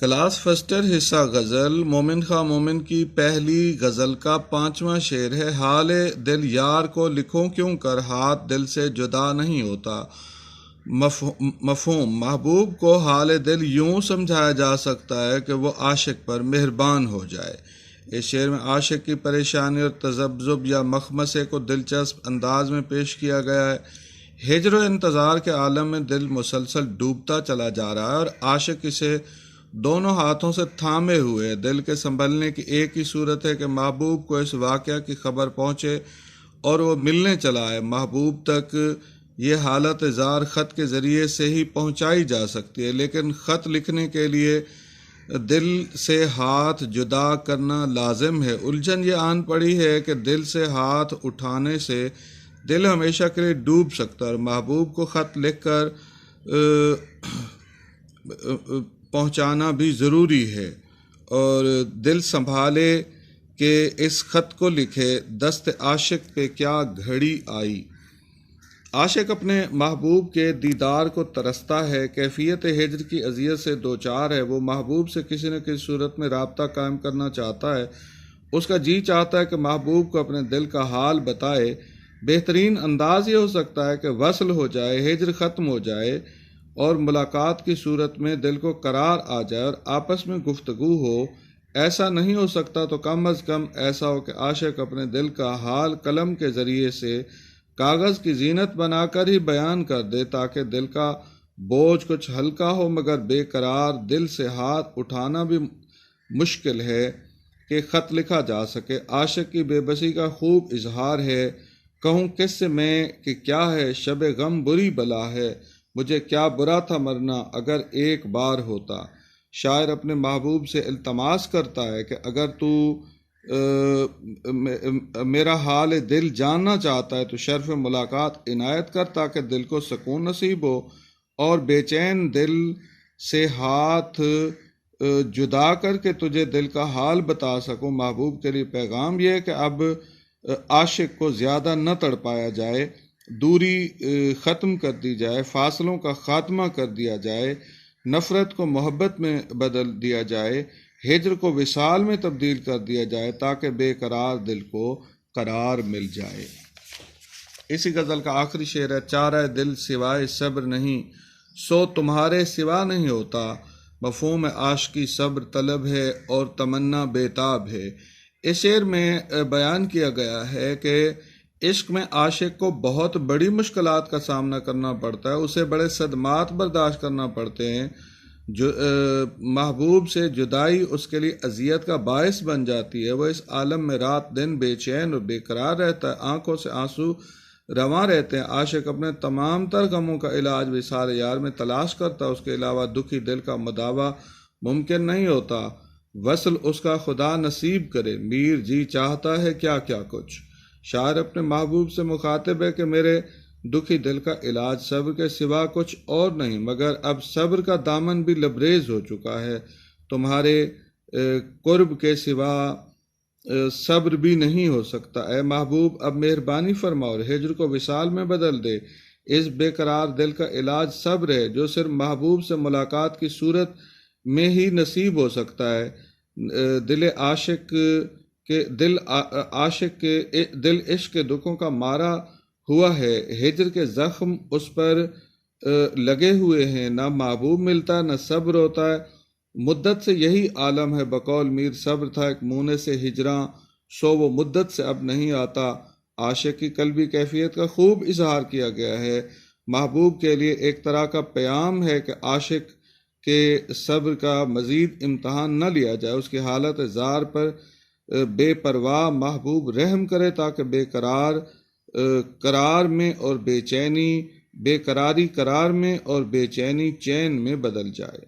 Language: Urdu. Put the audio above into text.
کلاس فسٹر حصہ غزل مومن خواہ مومن کی پہلی غزل کا 5واں شعر ہے۔ حال دل یار کو لکھوں کیوں کر، ہاتھ دل سے جدا نہیں ہوتا۔ مفہوم: محبوب کو حال دل یوں سمجھایا جا سکتا ہے کہ وہ عاشق پر مہربان ہو جائے۔ اس شعر میں عاشق کی پریشانی اور تذبذب یا مخمصے کو دلچسپ انداز میں پیش کیا گیا ہے۔ ہجر و انتظار کے عالم میں دل مسلسل ڈوبتا چلا جا رہا ہے اور عاشق اسے دونوں ہاتھوں سے تھامے ہوئے ہے۔ دل کے سنبھلنے کی ایک ہی صورت ہے کہ محبوب کو اس واقعہ کی خبر پہنچے اور وہ ملنے چلا ہے۔ محبوب تک یہ حالت اظہار خط کے ذریعے سے ہی پہنچائی جا سکتی ہے، لیکن خط لکھنے کے لیے دل سے ہاتھ جدا کرنا لازم ہے۔ الجھن یہ آن پڑی ہے کہ دل سے ہاتھ اٹھانے سے دل ہمیشہ کے لیے ڈوب سکتا ہے اور محبوب کو خط لکھ کر پہنچانا بھی ضروری ہے، اور دل سنبھالے کہ اس خط کو لکھے، دست عاشق پہ کیا گھڑی آئی۔ عاشق اپنے محبوب کے دیدار کو ترستا ہے، کیفیت ہجر کی اذیت سے دوچار ہے۔ وہ محبوب سے کسی نہ کسی صورت میں رابطہ قائم کرنا چاہتا ہے۔ اس کا جی چاہتا ہے کہ محبوب کو اپنے دل کا حال بتائے۔ بہترین انداز یہ ہو سکتا ہے کہ وصل ہو جائے، ہجر ختم ہو جائے اور ملاقات کی صورت میں دل کو قرار آ جائے اور آپس میں گفتگو ہو۔ ایسا نہیں ہو سکتا تو کم از کم ایسا ہو کہ عاشق اپنے دل کا حال قلم کے ذریعے سے کاغذ کی زینت بنا کر ہی بیان کر دے، تاکہ دل کا بوجھ کچھ ہلکا ہو۔ مگر بے قرار دل سے ہاتھ اٹھانا بھی مشکل ہے کہ خط لکھا جا سکے۔ عاشق کی بے بسی کا خوب اظہار ہے۔ کہوں کس سے میں کہ کیا ہے شب غم بری بلا ہے، مجھے کیا برا تھا مرنا اگر ایک بار ہوتا۔ شاعر اپنے محبوب سے التماس کرتا ہے کہ اگر تو میرا حال دل جاننا چاہتا ہے تو شرف ملاقات عنایت کر، تاکہ دل کو سکون نصیب ہو اور بے چین دل سے ہاتھ جدا کر کے تجھے دل کا حال بتا سکوں۔ محبوب کے لیے پیغام یہ ہے کہ اب عاشق کو زیادہ نہ تڑپایا جائے، دوری ختم کر دی جائے، فاصلوں کا خاتمہ کر دیا جائے، نفرت کو محبت میں بدل دیا جائے، ہجر کو وصال میں تبدیل کر دیا جائے، تاکہ بے قرار دل کو قرار مل جائے۔ اسی غزل کا آخری شعر ہے: چارہ دل سوائے صبر نہیں، سو تمہارے سوا نہیں ہوتا۔ مفہوم عاشقی صبر طلب ہے اور تمنا بیتاب ہے۔ اس شعر میں بیان کیا گیا ہے کہ عشق میں عاشق کو بہت بڑی مشکلات کا سامنا کرنا پڑتا ہے، اسے بڑے صدمات برداشت کرنا پڑتے ہیں۔ محبوب سے جدائی اس کے لیے اذیت کا باعث بن جاتی ہے۔ وہ اس عالم میں رات دن بے چین اور بے قرار رہتا ہے، آنکھوں سے آنسو رواں رہتے ہیں۔ عاشق اپنے تمام تر غموں کا علاج وصال یار میں تلاش کرتا ہے، اس کے علاوہ دکھی دل کا مداوع ممکن نہیں ہوتا۔ وصل اس کا خدا نصیب کرے، میر جی چاہتا ہے کیا کیا کچھ۔ شاعر اپنے محبوب سے مخاطب ہے کہ میرے دکھی دل کا علاج صبر کے سوا کچھ اور نہیں، مگر اب صبر کا دامن بھی لبریز ہو چکا ہے۔ تمہارے قرب کے سوا صبر بھی نہیں ہو سکتا۔ اے محبوب اب مہربانی فرما اور ہجر کو وصال میں بدل دے۔ اس بے قرار دل کا علاج صبر ہے، جو صرف محبوب سے ملاقات کی صورت میں ہی نصیب ہو سکتا ہے۔ دل عاشق کے دکھوں کا مارا ہوا ہے، ہجر کے زخم اس پر لگے ہوئے ہیں، نہ محبوب ملتا نہ صبر ہوتا ہے۔ مدت سے یہی عالم ہے، بقول میر صبر تھا ایک مونے سے ہجراں، سو وہ مدت سے اب نہیں آتا۔ عاشق کی قلبی کیفیت کا خوب اظہار کیا گیا ہے۔ محبوب کے لیے ایک طرح کا پیام ہے کہ عاشق کے صبر کا مزید امتحان نہ لیا جائے، اس کی حالت زار پر بے پرواہ محبوب رحم کرے، تاکہ بے قراری قرار میں اور بے چینی چین میں بدل جائے۔